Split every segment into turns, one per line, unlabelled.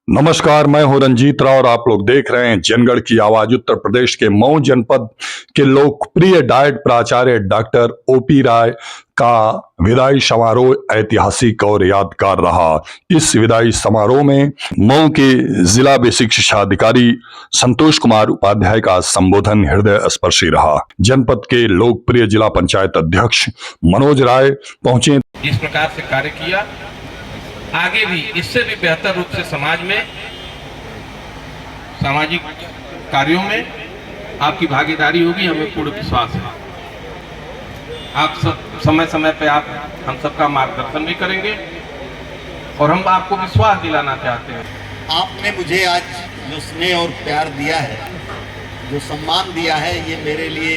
नमस्कार, मैं हूं रंजीत राव और आप लोग देख रहे हैं जनगढ़ की आवाज। उत्तर प्रदेश के मऊ जनपद के लोकप्रिय डाइट प्राचार्य डॉक्टर ओपी राय का विदाई समारोह ऐतिहासिक और यादगार रहा। इस विदाई समारोह में मऊ के जिला बेसिक शिक्षा अधिकारी संतोष कुमार उपाध्याय का संबोधन हृदय स्पर्शी रहा। जनपद के लोकप्रिय जिला पंचायत अध्यक्ष मनोज राय पहुंचे।
जिस प्रकार से कार्य किया, आगे भी इससे भी बेहतर रूप से समाज में, सामाजिक कार्यों में आपकी भागीदारी होगी, हमें पूर्ण विश्वास है। आप सब समय समय पे आप हम सबका मार्गदर्शन भी करेंगे और हम आपको विश्वास दिलाना चाहते हैं।
आपने मुझे आज जो स्नेह और प्यार दिया है, जो सम्मान दिया है, ये मेरे लिए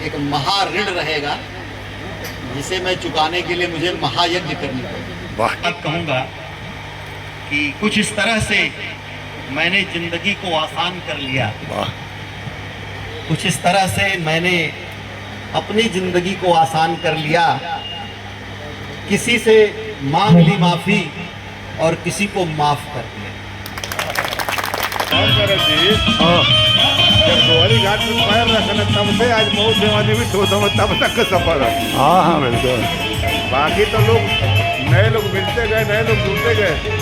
एक महाऋण रहेगा, जिसे मैं चुकाने के लिए मुझे महायज्ञ करनी पड़ेगी। अब कहूँगा कि कुछ इस तरह से मैंने जिंदगी को आसान कर लिया, कुछ इस तरह से मैंने अपनी जिंदगी को आसान कर लिया। किसी से मांग ली माफी और किसी को माफ कर दिया।
जब गोवारी घाट में पैर रखना तब से आज मऊ सेवानी भी तब तक का सफर है। हाँ बिल्कुल। बाकी तो लोग नए लोग मिलते गए, नए लोग जुड़ते गए।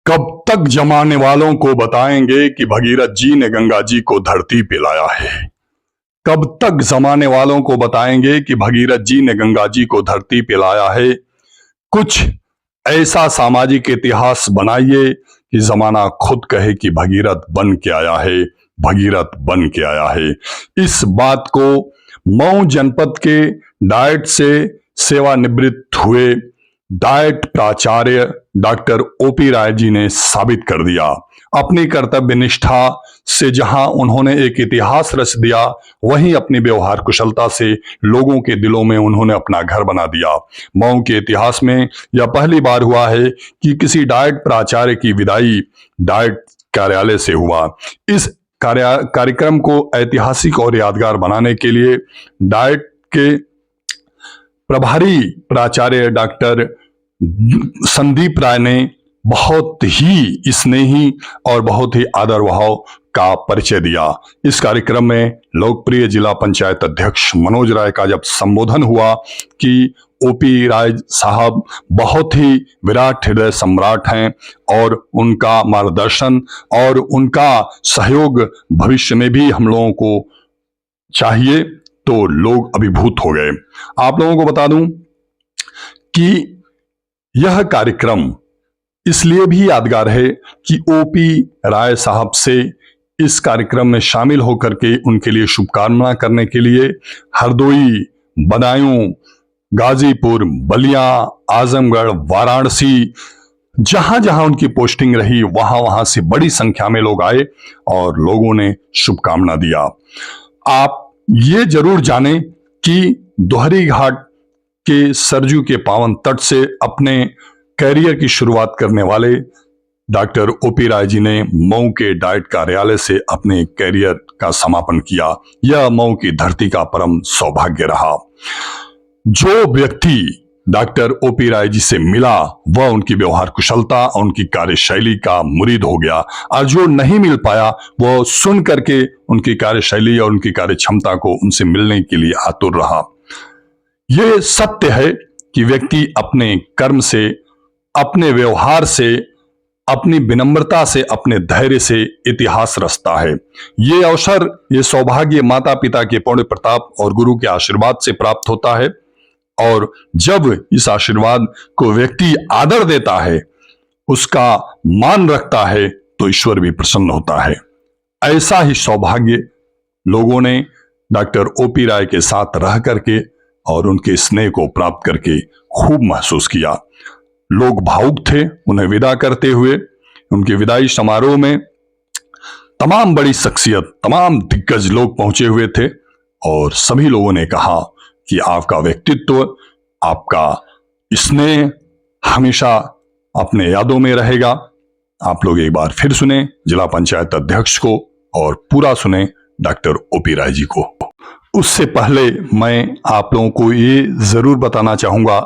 कब तक जमाने वालों को बताएंगे कि भगीरथ जी ने गंगा जी को धरती पे लाया है। कब तक जमाने वालों को बताएंगे कि भगीरथ जी ने गंगा जी को धरती पे लाया है। कुछ ऐसा सामाजिक इतिहास बनाइए कि जमाना खुद कहे कि भगीरथ बन के आया है, भगीरथ बन के आया है। इस बात को मऊ जनपद के डाइट से सेवानिवृत्त हुए डाइट प्राचार्य डॉक्टर ओपी राय जी ने साबित कर दिया। अपनी कर्तव्य निष्ठा से जहां उन्होंने एक इतिहास रच दिया, वहीं अपनी व्यवहार कुशलता से लोगों के दिलों में उन्होंने अपना घर बना दिया। मऊ के इतिहास में यह पहली बार हुआ है कि किसी डाइट प्राचार्य की विदाई डाइट कार्यालय से हुआ। इस कार्यक्रम को ऐतिहासिक और यादगार बनाने के लिए डाइट के प्रभारी प्राचार्य डॉक्टर संदीप राय ने बहुत ही स्नेही और बहुत ही आदर भाव का परिचय दिया। इस कार्यक्रम में लोकप्रिय जिला पंचायत अध्यक्ष मनोज राय का जब संबोधन हुआ कि ओपी राय साहब बहुत ही विराट हृदय सम्राट हैं और उनका मार्गदर्शन और उनका सहयोग भविष्य में भी हम लोगों को चाहिए, तो लोग अभिभूत हो गए। आप लोगों को बता दूं कि यह कार्यक्रम इसलिए भी यादगार है कि ओपी राय साहब से इस कार्यक्रम में शामिल होकर के उनके लिए शुभकामना करने के लिए हरदोई, बदायूं, गाजीपुर, बलिया, आजमगढ़, वाराणसी, जहां जहां उनकी पोस्टिंग रही, वहां वहां से बड़ी संख्या में लोग आए और लोगों ने शुभकामना दिया। आप ये जरूर जानें कि दोहरी घाट के सरजू के पावन तट से अपने कैरियर की शुरुआत करने वाले डॉक्टर ओपी राय जी ने मऊ के डाइट कार्यालय से अपने कैरियर का समापन किया। यह मऊ की धरती का परम सौभाग्य रहा। जो व्यक्ति डॉक्टर ओपी राय जी से मिला, वह उनकी व्यवहार कुशलता और उनकी कार्यशैली का मुरीद हो गया, और जो नहीं मिल पाया वह सुन करके उनकी कार्यशैली और उनकी कार्य क्षमता को उनसे मिलने के लिए आतुर रहा। यह सत्य है कि व्यक्ति अपने कर्म से, अपने व्यवहार से, अपनी विनम्रता से, अपने धैर्य से इतिहास रचता है। ये अवसर, ये सौभाग्य माता पिता के पुण्य प्रताप और गुरु के आशीर्वाद से प्राप्त होता है, और जब इस आशीर्वाद को व्यक्ति आदर देता है, उसका मान रखता है, तो ईश्वर भी प्रसन्न होता है। ऐसा ही सौभाग्य लोगों ने डॉक्टर ओपी राय के साथ रह करके और उनके स्नेह को प्राप्त करके खूब महसूस किया। लोग भावुक थे उन्हें विदा करते हुए। उनके विदाई समारोह में तमाम बड़ी शख्सियत, तमाम दिग्गज लोग पहुंचे हुए थे और सभी लोगों ने कहा कि आपका व्यक्तित्व, आपका स्नेह हमेशा अपने यादों में रहेगा। आप लोग एक बार फिर सुने जिला पंचायत अध्यक्ष को और पूरा सुने डॉक्टर ओपी राय जी को। उससे पहले मैं आप लोगों को ये जरूर बताना चाहूंगा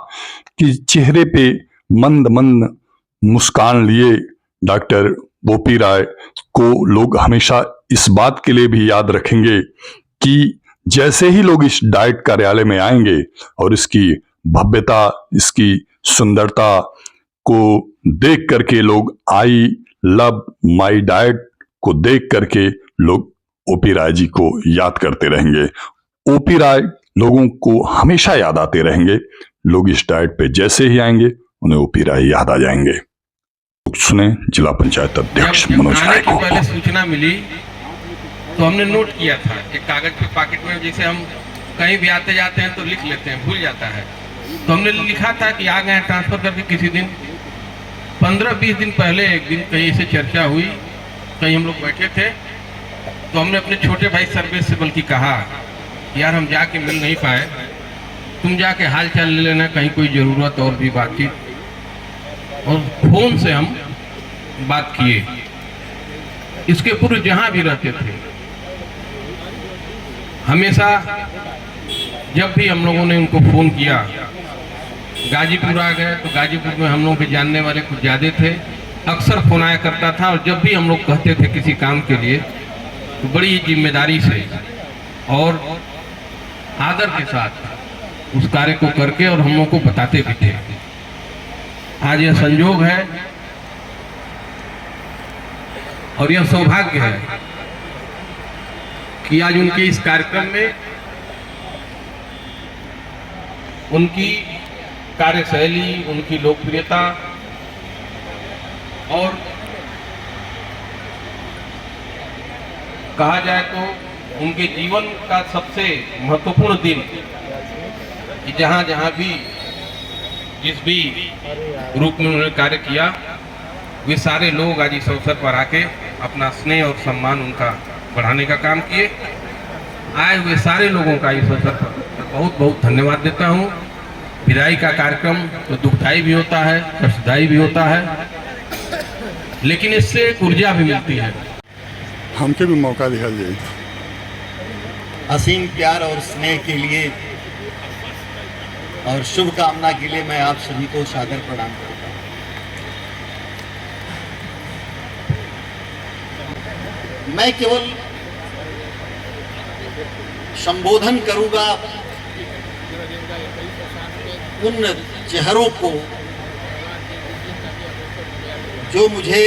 कि चेहरे पे मंद मंद मुस्कान लिए डॉक्टर ओपी राय को लोग हमेशा इस बात के लिए भी याद रखेंगे कि जैसे ही लोग इस डाइट कार्यालय में आएंगे और इसकी भव्यता, इसकी सुंदरता को देख करके लोग आई लव माई डाइट को देख करके लोग ओपी राय जी को याद करते रहेंगे। ओपी राय लोगों को हमेशा याद आते रहेंगे। लोग इस डाइट पे जैसे ही आएंगे उन्हें ओपी राय याद आ जाएंगे। सुने जिला पंचायत अध्यक्ष
जब
मनोज राय को।
पहले सूचना मिली तो हमने नोट किया था एक कागज के पैकेट में, जैसे हम कहीं भी आते जाते हैं तो लिख लेते हैं, भूल जाता है, तो हमने लिखा था कि आ गए ट्रांसफर करके किसी दिन। 15-20 दिन पहले एक दिन कहीं से चर्चा हुई, कहीं हम लोग बैठे थे, तो हमने अपने छोटे भाई सर्वेश से बल्कि कहा यार हम जाके मिल नहीं पाए, तुम जाके हाल चाल ले लेना, कहीं कोई ज़रूरत और भी बातचीत। और फोन से हम बात किए। इसके पूर्व जहाँ भी रहते थे हमेशा जब भी हम लोगों ने उनको फ़ोन किया, गाजीपुर आ गए तो गाजीपुर में हम लोगों के जानने वाले कुछ ज़्यादा थे, अक्सर फ़ोन आया करता था। और जब भी हम लोग कहते थे किसी काम के लिए तो बड़ी जिम्मेदारी से और आदर के साथ उस कार्य को करके और हम लोग को बताते भी थे। आज यह संयोग है और यह सौभाग्य है कि आज उनके इस कार्यक्रम में उनकी कार्यशैली, उनकी लोकप्रियता और कहा जाए तो उनके जीवन का सबसे महत्वपूर्ण दिन कि जहाँ जहाँ भी जिस भी रूप में उन्होंने कार्य किया, वे सारे लोग आज इस अवसर पर आके अपना स्नेह और सम्मान उनका बढ़ाने का काम किए। आए हुए सारे लोगों का इस अवसर पर बहुत बहुत धन्यवाद देता हूँ। विदाई का कार्यक्रम तो दुखदायी भी होता है, कष्टदायी भी होता है, लेकिन इससे एक ऊर्जा भी मिलती है।
हमके भी मौका दिया जाए।
असीम प्यार और स्नेह के लिए और शुभकामना के लिए मैं आप सभी को सादर प्रणाम करता हूँ। मैं केवल संबोधन करूंगा उन चेहरों को जो मुझे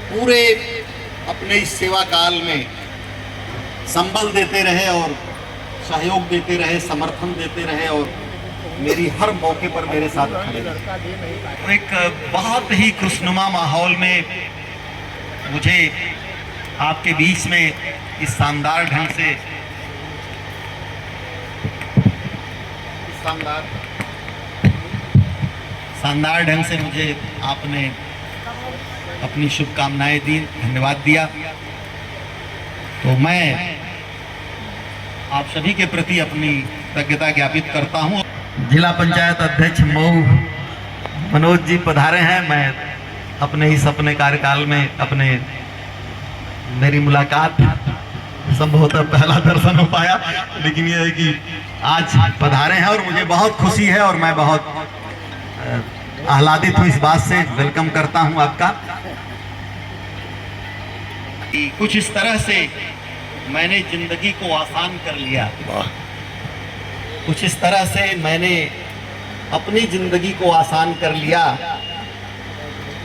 पूरे अपने इस सेवा काल में संबल देते रहे और सहयोग देते रहे, समर्थन देते रहे और मेरी हर मौके पर मेरे साथ खड़े रहे। एक बहुत ही खुशनुमा माहौल में मुझे आपके बीच में इस शानदार ढंग से शानदार ढंग से मुझे आपने अपनी शुभकामनाएं दी, धन्यवाद दिया। तो मैं आप सभी के प्रति अपनी कृतज्ञता ज्ञापित करता हूं। जिला पंचायत अध्यक्ष मऊ मनोज जी पधारे हैं। मैं अपने इस अपने कार्यकाल में मेरी मुलाकात संभवतः पहला दर्शन हो पाया, लेकिन यह है कि आज पधारे हैं और मुझे बहुत खुशी है और मैं बहुत आह्लादित हूँ इस बात से। वेलकम करता हूँ आपका। कुछ इस तरह से मैंने जिंदगी को आसान कर लिया, कुछ इस तरह से मैंने अपनी जिंदगी को आसान कर लिया।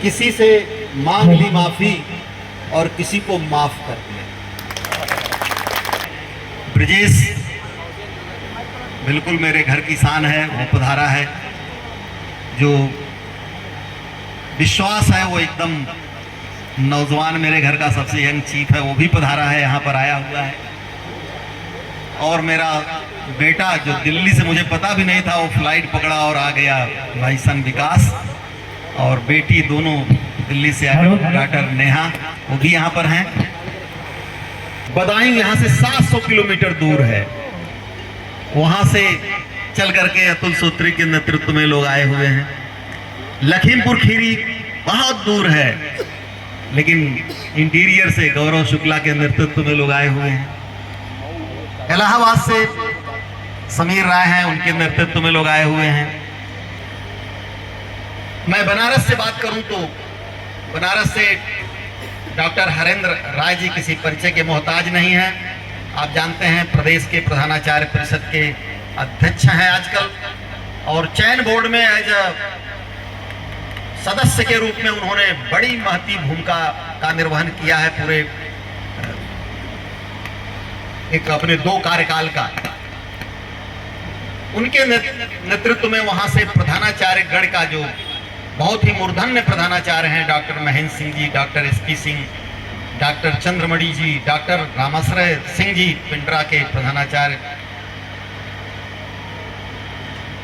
किसी से मांग ली माफी और किसी को माफ कर दिया। ब्रजेश बिल्कुल मेरे घर की शान है, वो पधारा है। जो विश्वास है वो एकदम नौजवान मेरे घर का सबसे यंग चीफ है, वो भी पधारा है, यहाँ पर आया हुआ है। और मेरा बेटा जो दिल्ली से मुझे पता भी नहीं था, वो फ्लाइट पकड़ा और आ गया, भाई सन विकास। और बेटी दोनों दिल्ली से आए, डॉक्टर नेहा, वो भी यहाँ पर हैं। बदायूं यहाँ से 700 किलोमीटर दूर है, वहाँ से चल करके अतुल सूत्री के नेतृत्व में लोग आए हुए हैं। लखीमपुर खीरी बहुत दूर है, लेकिन इंटीरियर से गौरव शुक्ला के नेतृत्व में लोग आए हुए हैं। इलाहाबाद से समीर राय हैं, उनके नेतृत्व में लोग आए हुए हैं। मैं बनारस से बात करूं तो बनारस से डॉक्टर हरेंद्र राय जी किसी परिचय के मोहताज नहीं हैं। आप जानते हैं प्रदेश के प्रधानाचार्य परिषद के अध्यक्ष हैं आजकल, और चयन बोर्ड में एज सदस्य के रूप में उन्होंने बड़ी महती भूमिका का निर्वहन किया है पूरे एक अपने 2 कार्यकाल का। उनके नेतृत्व में वहां से प्रधानाचार्य गण का जो बहुत ही मूर्धन्य प्रधानाचार्य हैं, doctor Mahendra Singh ji, doctor SP Singh, doctor Chandramani ji, doctor Ramashray Singh ji Pindra के प्रधानाचार्य,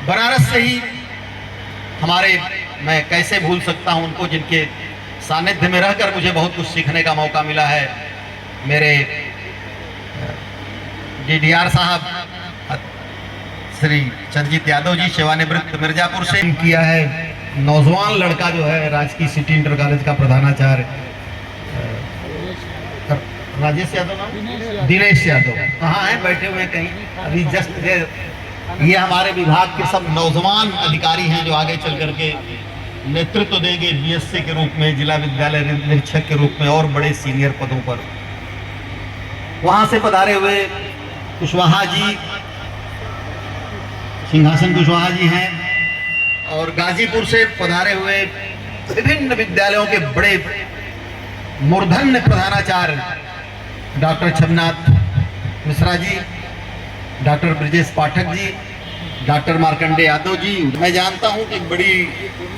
बनारस से ही हमारे, मैं कैसे भूल सकता हूं उनको, जिनके सानिध्य में रहकर मुझे बहुत कुछ सीखने का मौका मिला है। मेरे डीडीआर साहब श्री चंद्रजीत यादव जी, सेवानिवृत्त मिर्जापुर से किया है। नौजवान लड़का जो है राजकीय सिटी इंटर कॉलेज का प्रधानाचार्य राजेश यादव, नाम दिनेश यादव, कहाँ है? बैठे हुए कहीं अभी जस्ट। ये हमारे विभाग के सब नौजवान अधिकारी हैं जो आगे चल करके नेतृत्व देंगे बीएससी के रूप में, जिला विद्यालय निरीक्षक के रूप में और बड़े सीनियर पदों पर। वहां से पधारे हुए कुशवाहा जी, सिंहासन कुशवाहा जी हैं, और गाजीपुर से पधारे हुए विभिन्न विद्यालयों के बड़े मूर्धन्य प्रधानाचार्य doctor छबनाथ Mishra ji, doctor Brajesh Pathak ji, doctor Markande Yadav ji. मैं जानता हूं कि बड़ी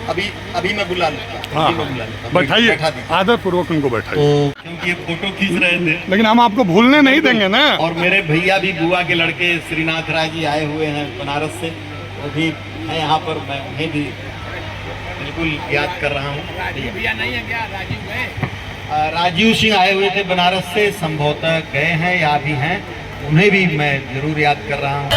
अभी मैं बुला लेता हूं,
बैठाइए, आदर पूर्वक उनको बैठाइए,
तो क्योंकि ये फोटो खींच रहे थे।
लेकिन हम आपको भूलने नहीं देंगे ना।
और मेरे भैया भी, बुआ के लड़के श्रीनाथ राय जी आए हुए हैं बनारस से, वो भी है यहाँ पर, मैं उन्हें भी बिल्कुल याद कर रहा हूँ।
भैया नहीं है क्या? राजीव गए?
राजीव सिंह आए हुए थे बनारस से, संभवतः गए हैं या भी हैं, उन्हें भी मैं जरूर याद कर रहा हूँ।